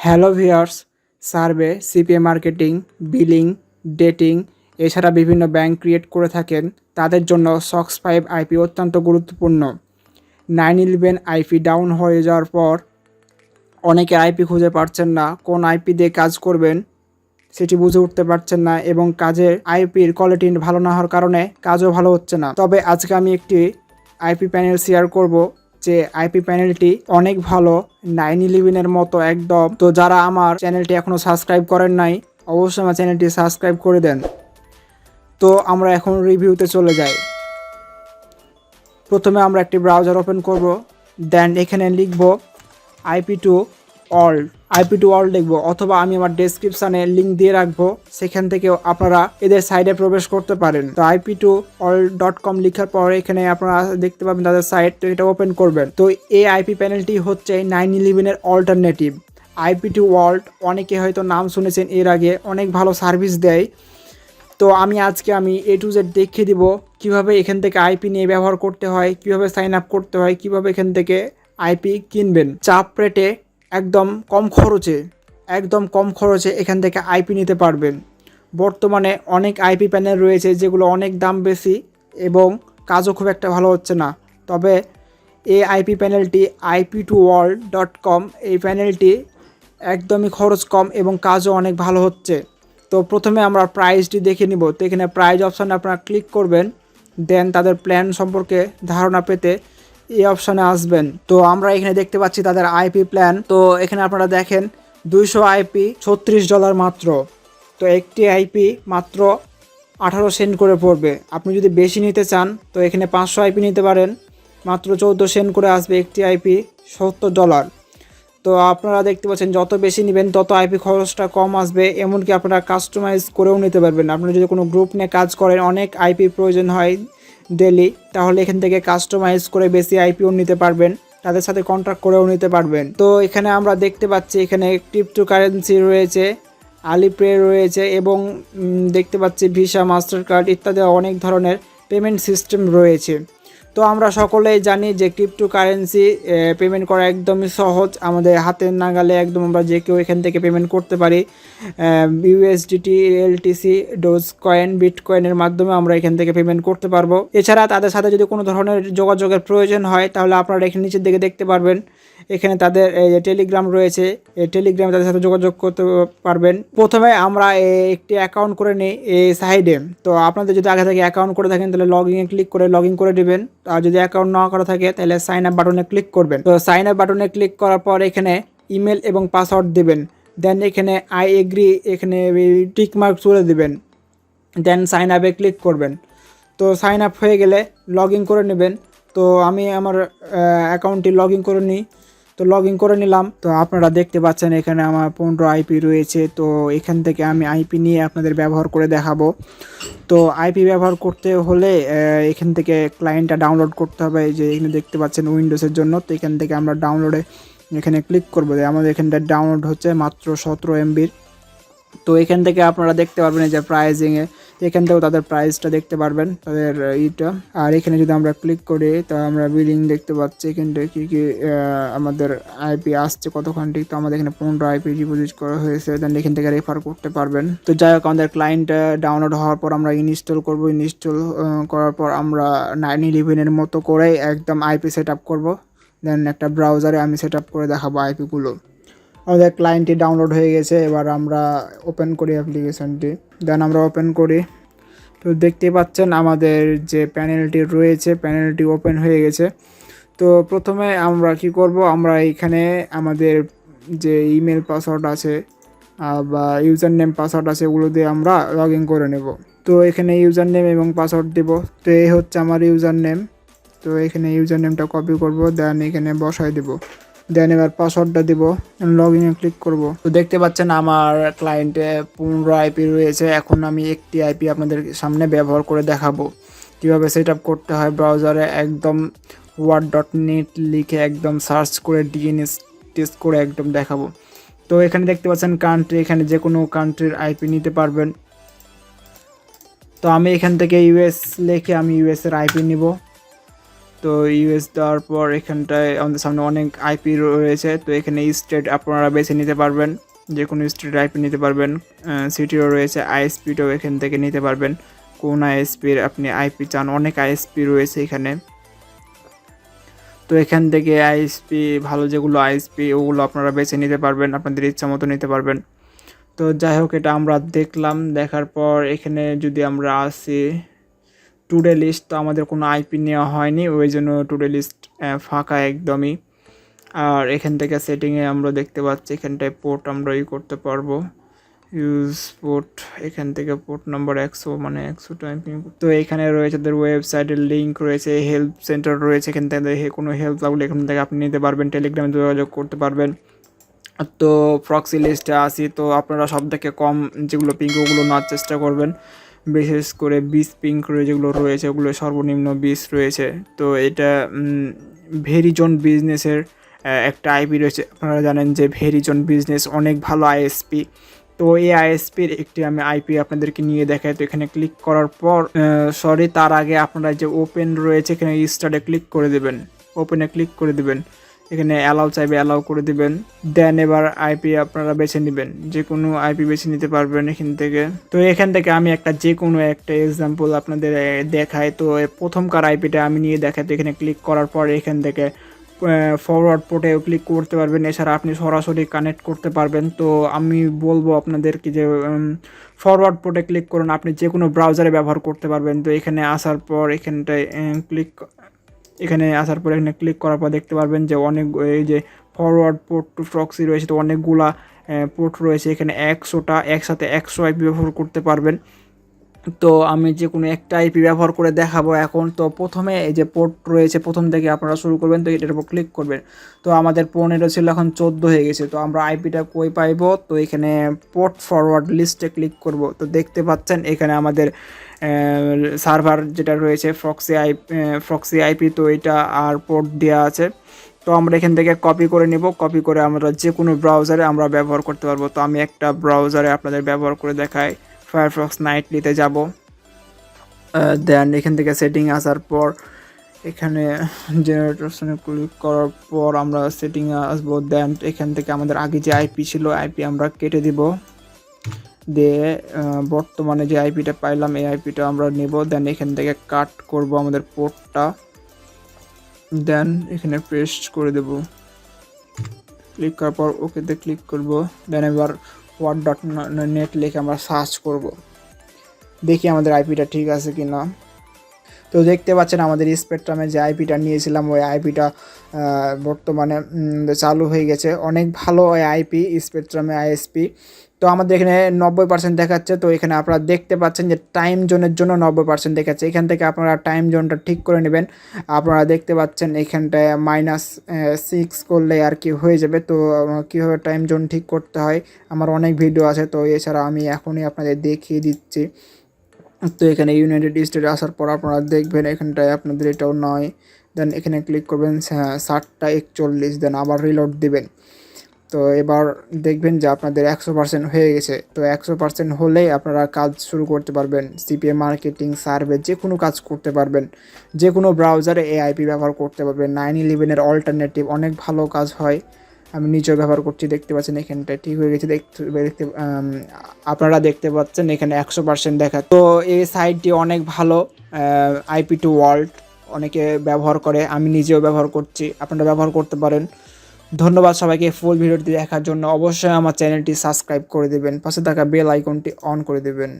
Hello viewers, survey, CPA marketing, billing, dating এছাড়া বিভিন্ন bank create করে থাকেন। তাদের জন্য সক্স5 আইপি অত্যন্ত গুরুত্বপূর্ণ। 911 আইপি ডাউন হয়ে যাওয়ার পর অনেকে আইপি খুঁজে পাচ্ছেন না, কোন আইপি দিয়ে কাজ করবেন সেটি বুঝে উঠতে পারছেন না এবং কাজের আইপির কোয়ালিটি ভালো না হওয়ার কারণে কাজও ভালো হচ্ছে না। তবে আজকে আমি একটি আইপি প্যানেল শেয়ার করব, যে আইপি প্যানেলটি অনেক ভালো, 911-এর মতো একদম। তো যারা আমার চ্যানেলটি এখনও সাবস্ক্রাইব করেন নাই, অবশ্যই আমার চ্যানেলটি সাবস্ক্রাইব করে দেন। তো আমরা এখন রিভিউতে চলে যাই। প্রথমে আমরা একটি ব্রাউজার ওপেন করব, দেন এখানে লিখব ip2world লিখব, অথবা আমি আমার ডেসক্রিপশানে লিঙ্ক দিয়ে রাখবো, সেখান থেকেও আপনারা এদের সাইটে প্রবেশ করতে পারেন। তো ip2world.com লেখার পর এখানে আপনারা দেখতে পাবেন তাদের সাইট, তো এটা ওপেন করবেন। তো এই আইপি প্যানেলটি হচ্ছে 911-এর অল্টারনেটিভ। ip2world অনেকে হয়তো নাম শুনেছেন এর আগে, অনেক ভালো সার্ভিস দেয়। তো আজকে আমি A to Z দেখিয়ে দিব কিভাবে এখান থেকে আইপি নিয়ে ব্যবহার করতে হয়, কিভাবে সাইন আপ করতে হয়, কিভাবে এখান থেকে আইপি কিনবেন। চাপ রেটে একদম কম খরচে এখান থেকে আইপি নিতে পারবেন। বর্তমানে অনেক আইপি প্যানেল রয়েছে যেগুলো অনেক দাম বেশি এবং কাজও খুব একটা ভালো হচ্ছে না। তবে এই আইপি প্যানেলটি ip2world.com, এই প্যানেলটি একদমই খরচ কম এবং কাজও অনেক ভালো হচ্ছে। তো প্রথমে আমরা প্রাইসটি দেখে নিব। তো এখানে প্রাইস অপশানে আপনারা ক্লিক করবেন, দেন তাদের প্ল্যান সম্পর্কে ধারণা পেতে এই অপশানে আসবেন। তো আমরা এখানে দেখতে পাচ্ছি তাদের আইপি প্ল্যান। তো এখানে আপনারা দেখেন 200 আইপি $36 মাত্র। তো একটি আইপি মাত্র 18 সেন্ট করে পড়বে। আপনি যদি বেশি নিতে চান তো এখানে 500 আইপি নিতে পারেন, মাত্র 14 সেন্ট করে আসবে একটি আইপি, $70। তো আপনারা দেখতে পাচ্ছেন যত বেশি নেবেন তত আইপি খরচটা কম আসবে, এমনকি আপনারা কাস্টমাইজ করেও নিতে পারবেন। আপনারা যদি কোনো গ্রুপ নিয়ে কাজ করেন, অনেক আইপি প্রয়োজন হয় ডেলি, তাহলে এখান থেকে কাস্টমাইজ করে বেশি আইপিও নিতে পারবেন, তাদের সাথে কন্ট্রাক্ট করেও নিতে পারবেন। তো এখানে আমরা দেখতে পাচ্ছি এখানে ক্রিপ্টোকারেন্সি রয়েছে, আলিপে রয়েছে এবং দেখতে পাচ্ছি ভিসা, মাস্টার কার্ড ইত্যাদি অনেক ধরনের পেমেন্ট সিস্টেম রয়েছে। তো আমরা সকলেই জানি যে ক্রিপ্টোকারেন্সি পেমেন্ট করা একদমই সহজ, আমাদের হাতের নাগালে একদম, আমরা যে কেউ এখান থেকে পেমেন্ট করতে পারি। USDT, LTC, ডোজ কয়েন, বিটকয়েনের মাধ্যমে আমরা এখান থেকে পেমেন্ট করতে পারবো। এছাড়া তাদের সাথে যদি কোনো ধরনের যোগাযোগের প্রয়োজন হয় তাহলে আপনারা এখানে নিচের দিকে দেখতে পারবেন, এখানে তাদের টেলিগ্রাম রয়েছে, এই টেলিগ্রামে তাদের সাথে যোগাযোগ করতে পারবেন। প্রথমে আমরা একটি অ্যাকাউন্ট করে নিই এই সাইডে। তো আপনাদের যদি আগে থেকে অ্যাকাউন্ট করে থাকেন তাহলে লগইনে ক্লিক করে লগ ইন করে দেবেন। আর যদি অ্যাকাউন্ট না করা থাকে তাহলে সাইন আপ বাটনে ক্লিক করবেন। তো সাইন আপ বাটনে ক্লিক করার পর এখানে ইমেল এবং পাসওয়ার্ড দেবেন, দেন এখানে আই এগ্রি, এখানে টিক মার্ক তুলে দেবেন, দেন সাইন আপে ক্লিক করবেন। তো সাইন আপ হয়ে গেলে লগ ইন করে নেবেন। তো আমি আমার অ্যাকাউন্টটি লগ ইন করে নিই। তো লগ ইন করে নিলাম। তো আপনারা দেখতে পাচ্ছেন এখানে আমার 15 আইপি রয়েছে। তো এখান থেকে আমি আইপি নিয়ে আপনাদের ব্যবহার করে দেখাবো। তো আইপি ব্যবহার করতে হলে এখান থেকে ক্লায়েন্টটা ডাউনলোড করতে হবে, যে এখানে দেখতে পাচ্ছেন উইন্ডোজের জন্য। তো এখান থেকে আমরা ডাউনলোডে এখানে ক্লিক করবো, আমাদের এখানটা ডাউনলোড হচ্ছে মাত্র 17 MB। তো এখান থেকে আপনারা দেখতে পারবেন যে প্রাইজিংয়ে, এখান থেকেও তাদের প্রাইসটা দেখতে পারবেন, তাদের ইটা। আর এখানে যদি আমরা ক্লিক করি তো আমরা বিলিং দেখতে পাচ্ছি, এখানটা কী কী আমাদের আইপি আসছে কতখানটি। তো আমাদের এখানে 15 আইপি ডিপোজিট করা হয়েছে, দেন এখান থেকে রেফার করতে পারবেন। তো যাই হোক, আমাদের ক্লায়েন্ট ডাউনলোড হওয়ার পর আমরা ইনস্টল করব। ইনস্টল করার পর আমরা 911-এর মতো করে একদম আইপি সেট আপ করবো। দেন একটা ব্রাউজারে আমি সেট আপ করে দেখাবো আইপিগুলো। আমাদের ক্লায়েন্টটি ডাউনলোড হয়ে গেছে, এবার আমরা ওপেন করি অ্যাপ্লিকেশানটি, দেন আমরা ওপেন করি। তো দেখতে পাচ্ছেন আমাদের যে প্যানেলটি রয়েছে, প্যানেলটি ওপেন হয়ে গেছে। তো প্রথমে আমরা কি করব, আমরা এখানে আমাদের যে ইমেল পাসওয়ার্ড আছে বা ইউজার নেম পাসওয়ার্ড আছে ওগুলো দিয়ে আমরা লগ ইন করে নেব। তো এখানে ইউজার নেম এবং পাসওয়ার্ড দেব। তো এই হচ্ছে আমার ইউজার নেম। তো এখানে ইউজার নেমটা কপি করব, দেন এখানে বসাই দেব, দেন এবার পাসওয়ার্ডটা দিব, লগ ইনে ক্লিক করব। তো দেখতে পাচ্ছেন আমার ক্লায়েন্টে 15 আইপি রয়েছে। এখন আমি একটি আইপি আপনাদের সামনে ব্যবহার করে দেখাবো কীভাবে সেট আপ করতে হয়। ব্রাউজারে একদম word.net লিখে একদম সার্চ করে DNS টেস্ট করে একদম দেখাবো। তো এখানে দেখতে পাচ্ছেন কান্ট্রি, এখানে যে কোনো কান্ট্রির আইপি নিতে পারবেন। তো আমি এখান থেকে US লিখে আমি US এর আইপি নিব। তো তো ইউএস দেওয়ার পর এখানটায় আমাদের সামনে অনেক আইপি রয়েছে। তো এখানে স্টেট আপনারা বেছে নিতে পারবেন, যে কোনো স্টেট আইপি নিতে পারবেন। সিটিও রয়েছে, আইএসপিটাও এখান থেকে নিতে পারবেন, কোন আইএসপির আপনি আইপি চান। অনেক আইএসপি রয়েছে এখানে। তো এখান থেকে আইএসপি ভালো যেগুলো আইএসপি ওগুলো আপনারা বেছে নিতে পারবেন, আপনাদের ইচ্ছা মতো নিতে পারবেন। তো যাই হোক, এটা আমরা দেখলাম। দেখার পর এখানে যদি আমরা আসি টুডে লিস্ট, তো আমাদের কোনো আইপি নেওয়া হয়নি, ওই জন্য টুডে লিস্ট ফাঁকা একদমই। আর এখান থেকে সেটিংয়ে আমরা দেখতে পাচ্ছি এখানটায় পোর্ট আমরা করতে পারবো, ইউজ পোর্ট। এখান থেকে পোর্ট নাম্বার 100 মানে 100 টাইপিং। তো এখানে রয়েছে তাদের ওয়েবসাইটের লিঙ্ক রয়েছে, হেল্প সেন্টার রয়েছে, এখান থেকে কোনো হেল্প লাগলে এখান থেকে আপনি নিতে পারবেন, টেলিগ্রামে যোগাযোগ করতে পারবেন। তো প্রক্সি লিস্টে আসি, তো আপনারা সব থেকে কম যেগুলো পিঙ্ক ওগুলো নেওয়ার চেষ্টা করবেন, বিশেষ করে 20 পিঙ্ক যেগুলো রয়েছে ওগুলো সর্বনিম্ন 20 রয়েছে। তো এটা ভেরিজন বিজনেসের একটা আইপি রয়েছে, আপনারা জানেন যে ভেরিজন বিজনেস অনেক ভালো আইএসপি। তো এই আইএসপির একটি আমি আইপি আপনাদেরকে নিয়ে দেখাই। তো এখানে ক্লিক করার পর তার আগে আপনারা যে ওপেন রয়েছে এখানে স্টার্টে ক্লিক করে দেবেন, ওপেনে ক্লিক করে দেবেন, এখানে অ্যালাউ চাইবে অ্যালাউ করে দিবেন। দেন এবার আইপি আপনারা বেছে নেবেন, যে কোনো আইপি বেছে নিতে পারবেন এখান থেকে। তো এখান থেকে আমি যে কোনো একটা এক্সাম্পল আপনাদের দেখাই। তো প্রথমকার আইপিটা আমি নিয়ে দেখাই। তো এখানে ক্লিক করার পর এখান থেকে ফরওয়ার্ড পোর্টেও ক্লিক করতে পারবেন, এছাড়া আপনি সরাসরি কানেক্ট করতে পারবেন। তো আমি বলবো আপনাদেরকে যে ফরওয়ার্ড পোর্টে ক্লিক করুন, আপনি যে কোনো ব্রাউজারে ব্যবহার করতে পারবেন। তো এখানে আসার পর এখানে ক্লিক করার পর দেখতে পারবেন যে অনেক এই যে ফরওয়ার্ড পোর্ট টু প্রক্সি রয়েছে। তো অনেকগুলা পোর্ট রয়েছে এখানে, 100টা একসাথে 100 আইপি ব্যবহার করতে পারবেন। তো আমি যে কোনো একটা আইপি ব্যবহার করে দেখাবো এখন। তো প্রথমে এই যে পোর্ট রয়েছে, প্রথম থেকে আপনারা শুরু করবেন। তো এটার উপর ক্লিক করবেন। তো আমাদের 15 ছিল, এখন 14 হয়ে গেছে। তো আমরা আইপিটা কই পাইবো? তো এখানে পোর্ট ফরওয়ার্ড লিস্টে ক্লিক করব। তো দেখতে পাচ্ছেন এখানে আমাদের সার্ভার যেটা রয়েছে প্রক্সি আইপি, তো এটা আর পোর্ট দেওয়া আছে। তো আমরা এখান থেকে কপি করে নিব, কপি করে আমরা যে কোনো ব্রাউজারে আমরা ব্যবহার করতে পারবো। তো আমি একটা ব্রাউজারে আপনাদের ব্যবহার করে দেখাই, ফায়ারফক্স নাইটলিতে যাব। দেন এখান থেকে সেটিং আসার পর এখানে জেনারেটরসনে ক্লিক করার পর আমরা সেটিংয়ে আসবো। দেন এখান থেকে আমাদের আগে যে আইপি ছিল আইপি আমরা কেটে দিব, দিয়ে বর্তমানে যে আইপিটা পাইলাম এই আইপিটা আমরা নেব। দেন এখান থেকে কাট করব আমাদের পোর্টটা, দেন এখানে পেস্ট করে দেব। ক্লিক করার পর ওকেতে ক্লিক করব। দেন এবার word.net লিখে আমরা সার্চ করব, দেখি আমাদের আইপিটা ঠিক আছে কি না। তো দেখতে পাচ্ছেন আমাদের স্পেকট্রামে যে আইপিটা নিয়েছিলাম ওই আইপিটা বর্তমানে চালু হয়ে গেছে। অনেক ভালো ওই আইপি স্পেকট্রামে আইএসপি। তো আমাদের এখানে 90% দেখাচ্ছে। তো এখানে আপনারা দেখতে পাচ্ছেন যে টাইম জোনের জন্য 90% দেখাচ্ছে। এখান থেকে আপনারা টাইম জোনটা ঠিক করে নেবেন। আপনারা দেখতে পাচ্ছেন এখানটায় -6 করলে আর কি হয়ে যাবে। তো কীভাবে টাইম জোন ঠিক করতে হয় আমার অনেক ভিডিও আছে। তো এছাড়া আমি এখনই আপনাদের দেখিয়ে দিচ্ছি। তো এখানে ইউনাইটেড স্টেটে আসার পর আপনারা দেখবেন এখানটায় আপনাদের এটাও নয়। দেন এখানে ক্লিক করবেন 7টা 41, দেন আবার রিলোড দিবেন। তো এবার দেখবেন যে আপনাদের 100% হয়ে গেছে। তো 100% হলেই আপনারা কাজ শুরু করতে পারবেন, সিপিএ মার্কেটিং সার্ভে যে কোনো কাজ করতে পারবেন, যে কোনো ব্রাউজারে এআইপি ব্যবহার করতে পারবেন। 911-এর অল্টারনেটিভ অনেক ভালো কাজ হয়, আমি নিজেও ব্যবহার করছি। দেখতে পাচ্ছেন এখানটায় ঠিক হয়ে গেছে। আপনারা দেখতে পাচ্ছেন এখানে 100% দেখা। তো এই সাইটটি অনেক ভালো, ip2world অনেকে ব্যবহার করে, আমি নিজেও ব্যবহার করছি, আপনারা ব্যবহার করতে পারেন। ধন্যবাদ সবাইকে ফুল ভিডিওটি দেখার জন্য। অবশ্যই আমার চ্যানেলটি সাবস্ক্রাইব করে দেবেন, পাশে থাকা বেল আইকনটি অন করে দেবেন।